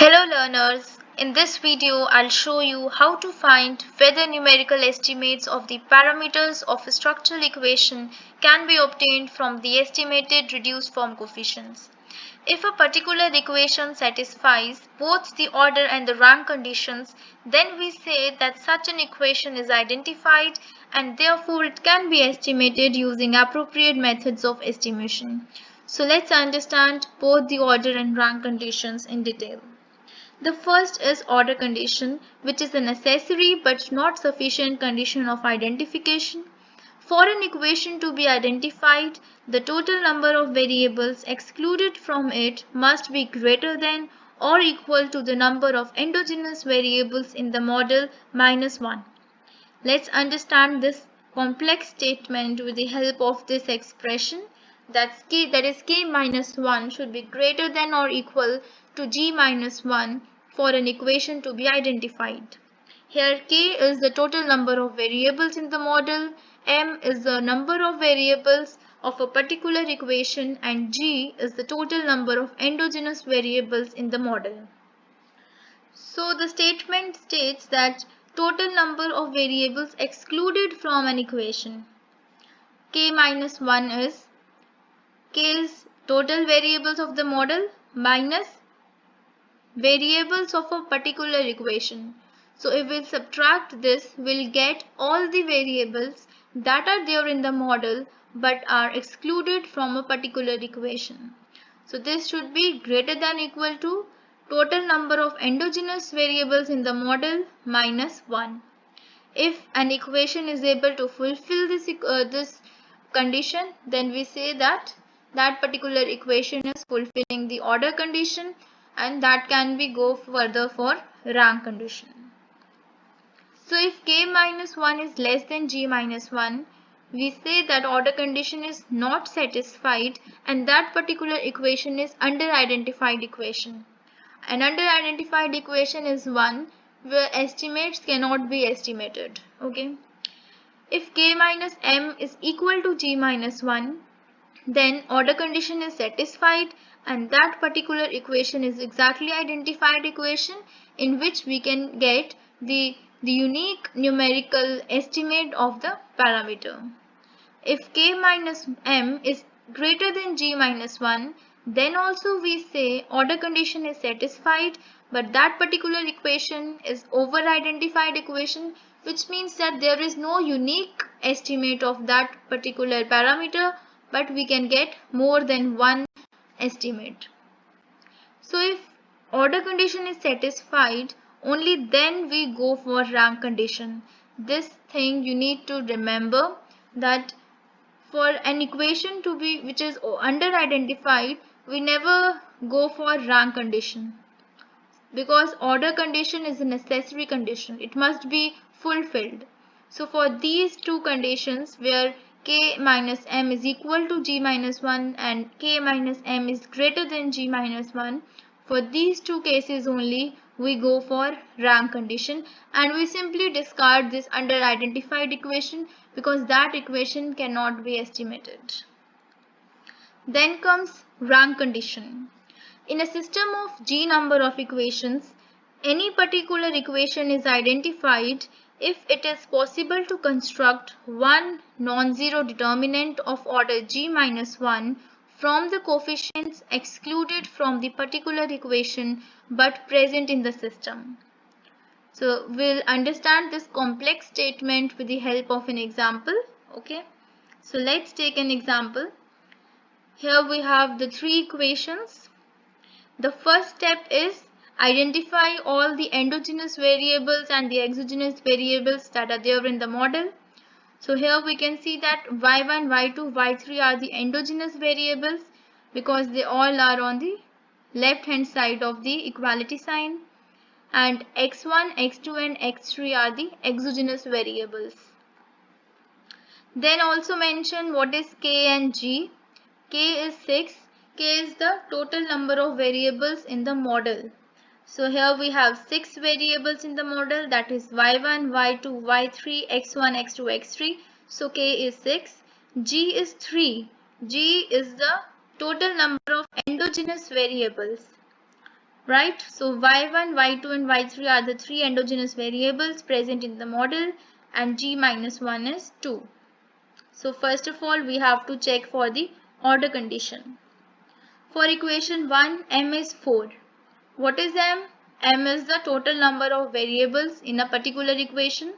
Hello learners, in this video I'll show you how to find whether numerical estimates of the parameters of a structural equation can be obtained from the estimated reduced form coefficients. If a particular equation satisfies both the order and the rank conditions, then we say that such an equation is identified and therefore it can be estimated using appropriate methods of estimation. So let's understand both the order and rank conditions in detail. The first is order condition, which is a necessary but not sufficient condition of identification. For an equation to be identified, the total number of variables excluded from it must be greater than or equal to the number of endogenous variables in the model minus 1. Let's understand this complex statement with the help of this expression that k minus 1 should be greater than or equal to g minus 1 for an equation to be identified. Here k is the total number of variables in the model, m is the number of variables of a particular equation, and g is the total number of endogenous variables in the model. So the statement states that total number of variables excluded from an equation. K minus 1 is K's total variables of the model minus variables of a particular equation. So if we subtract this, we'll get all the variables that are there in the model but are excluded from a particular equation. So this should be greater than equal to total number of endogenous variables in the model minus 1. If an equation is able to fulfill this condition, then we say that that particular equation is fulfilling the order condition, and that can be go further for rank condition. So if k minus 1 is less than g minus 1, we say that order condition is not satisfied and that particular equation is under-identified equation. An under-identified equation is one where estimates cannot be estimated. Okay. If k minus m is equal to g minus 1, then order condition is satisfied and that particular equation is exactly identified equation in which we can get the unique numerical estimate of the parameter. If k minus m is greater than g minus 1, then also we say order condition is satisfied, but that particular equation is over identified equation, which means that there is no unique estimate of that particular parameter, but we can get more than one estimate. So if order condition is satisfied, only then we go for rank condition. This thing you need to remember, that for an equation to be which is under identified, we never go for rank condition, because order condition is a necessary condition. It must be fulfilled. So for these two conditions where k minus m is equal to g minus 1 and k minus m is greater than g minus 1, for these two cases only we go for rank condition, and we simply discard this under identified equation because that equation cannot be estimated. Then comes rank condition. In a system of g number of equations, any particular equation is identified if it is possible to construct one non-zero determinant of order g minus 1 from the coefficients excluded from the particular equation but present in the system. So we'll understand this complex statement with the help of an example. Okay, so let's take an example. Here we have the three equations. The first step is identify all the endogenous variables and the exogenous variables that are there in the model. So here we can see that y1, y2, y3 are the endogenous variables because they all are on the left hand side of the equality sign, and x1, x2 and x3 are the exogenous variables. Then also mention what is k and g. K is 6. K is the total number of variables in the model. So here we have 6 variables in the model, that is y1, y2, y3, x1, x2, x3. So k is 6. G is 3. G is the total number of endogenous variables. right? So y1, y2 and y3 are the three endogenous variables present in the model, and g minus 1 is 2. So first of all, we have to check for the order condition. For equation 1, m is 4. What is m? M is the total number of variables in a particular equation.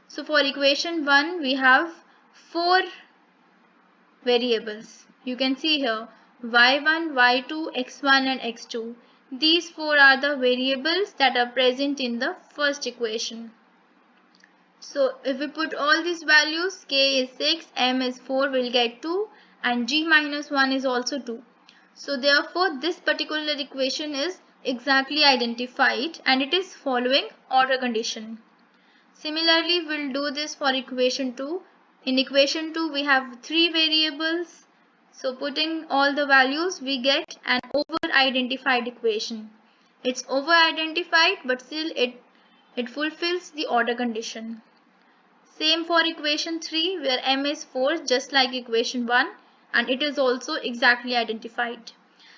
So for equation 1, we have 4 variables. You can see here y1, y2, x1 and x2. These 4 are the variables that are present in the first equation. So if we put all these values, k is 6, m is 4, we'll get 2, and g minus 1 is also 2. So therefore this particular equation is exactly identified and it is following order condition. Similarly, we'll do this for equation 2. In equation 2, we have 3 variables. So putting all the values, we get an over-identified equation. It's over-identified, but still it fulfills the order condition. Same for equation 3, where m is 4, just like equation 1, and it is also exactly identified.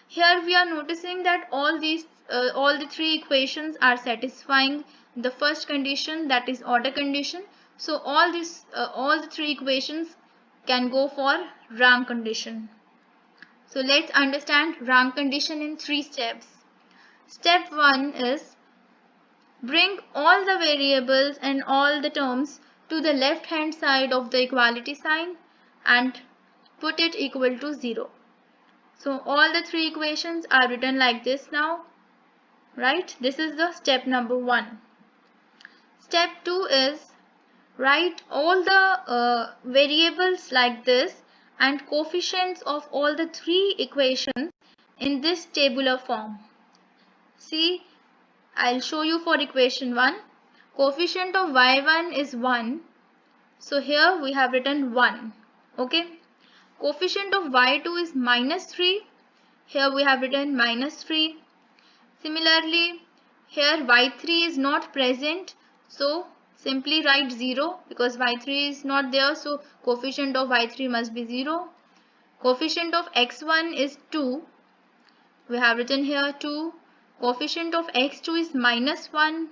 Here we are noticing that all the three equations are satisfying the first condition, that is order condition. So all the three equations can go for rank condition. So let's understand rank condition in 3 steps. Step 1 is bring all the variables and all the terms to the left hand side of the equality sign and put it equal to 0. So all the three equations are written like this now, right? This is the step number 1. Step 2 is write all the variables like this and coefficients of all the three equations in this tabular form. See, I'll show you for equation 1. Coefficient of y1 is 1. So here we have written 1. Okay. Coefficient of y2 is minus 3. Here we have written minus 3. Similarly, here y3 is not present. So simply write 0 because y3 is not there. So coefficient of y3 must be 0. Coefficient of x1 is 2. We have written here 2. Coefficient of x2 is minus 1.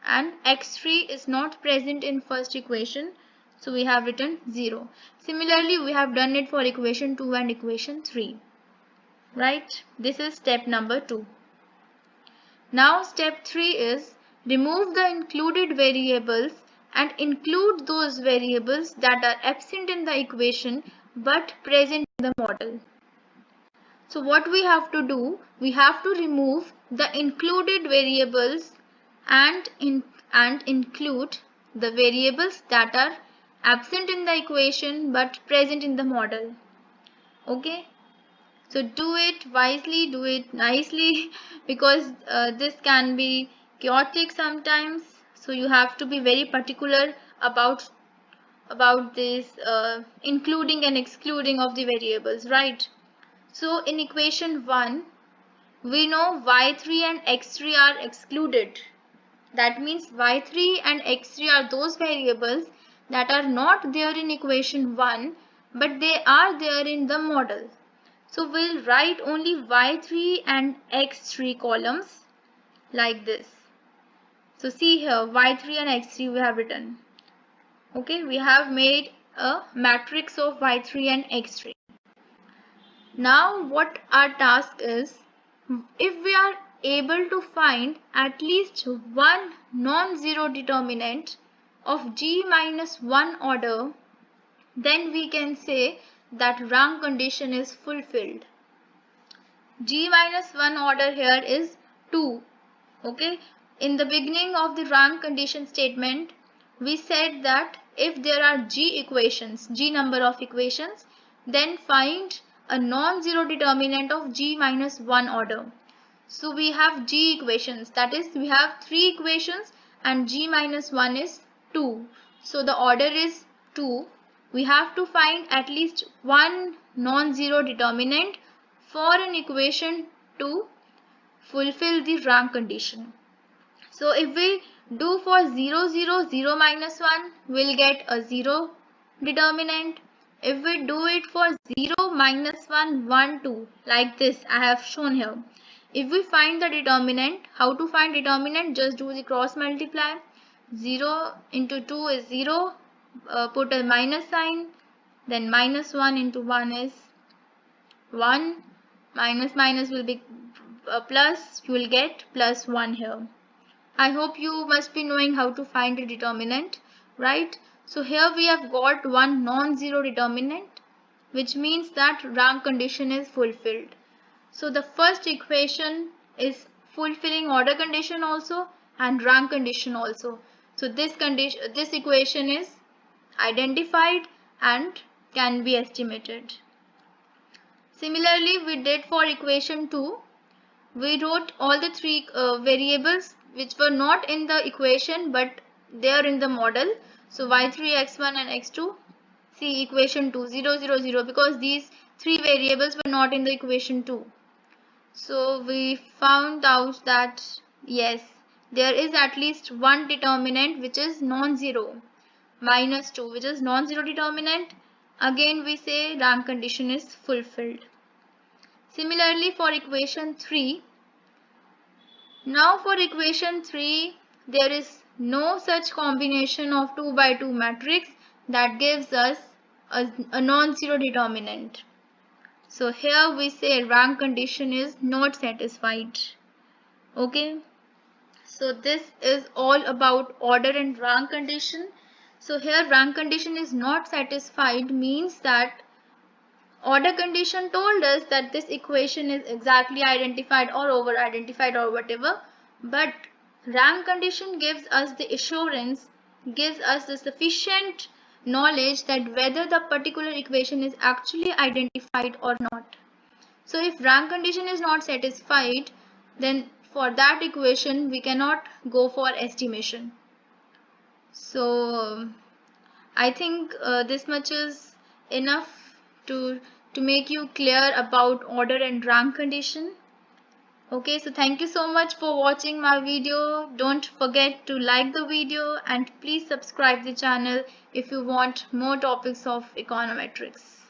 And x3 is not present in first equation, so we have written 0. Similarly, we have done it for equation 2 and equation 3, right? This is step number 2. Now step 3 is remove the included variables and include those variables that are absent in the equation but present in the model. So what we have to do, we have to remove the included variables and include the variables that are absent in the equation but present in the model. Okay, so do it wisely, do it nicely because this can be chaotic sometimes, so you have to be very particular about this including and excluding of the variables, right? So in equation 1, we know y3 and x3 are excluded. That means y3 and x3 are those variables that are not there in equation 1 but they are there in the model. So we'll write only y3 and x3 columns like this. So see here y3 and x3 we have written. Okay, we have made a matrix of y3 and x3. Now what our task is, if we are able to find at least one non-zero determinant of G minus 1 order, then we can say that rank condition is fulfilled. G minus 1 order here is 2. Okay, in the beginning of the rank condition statement, we said that if there are G equations, G number of equations, then find a non-zero determinant of G minus 1 order. So we have G equations, that is we have 3 equations and G minus 1 is 2. So the order is 2. We have to find at least one non-zero determinant for an equation to fulfill the rank condition. So if we do for 0, 0, 0 minus 1, we'll get a 0 determinant. If we do it for 0, minus 1, 1, 2, like this I have shown here. If we find the determinant, how to find determinant? Just do the cross multiply. 0 into 2 is 0, put a minus sign, then minus 1 into 1 is 1, minus minus will be plus, you will get plus 1 here. I hope you must be knowing how to find a determinant, right? So here we have got one non-zero determinant, which means that rank condition is fulfilled. So the first equation is fulfilling order condition also and rank condition also. So this equation is identified and can be estimated. Similarly, we did for equation 2. We wrote all the three variables which were not in the equation but they are in the model. So y3, x1 and x2. See equation 2, 0, 0, 0, because these three variables were not in the equation 2. So we found out that yes, there is at least one determinant which is non-zero, minus 2, which is non-zero determinant. Again we say rank condition is fulfilled. Similarly for equation 3, now for equation 3, there is no such combination of 2 by 2 matrix that gives us a non-zero determinant. So here we say rank condition is not satisfied. Okay. So this is all about order and rank condition. So here rank condition is not satisfied means that order condition told us that this equation is exactly identified or over identified or whatever, but rank condition gives us the assurance, gives us the sufficient knowledge that whether the particular equation is actually identified or not. So if rank condition is not satisfied, then for that equation we cannot go for estimation. So I think this much is enough to make you clear about order and rank condition. Okay, so thank you so much for watching my video. Don't forget to like the video and please subscribe the channel if you want more topics of econometrics.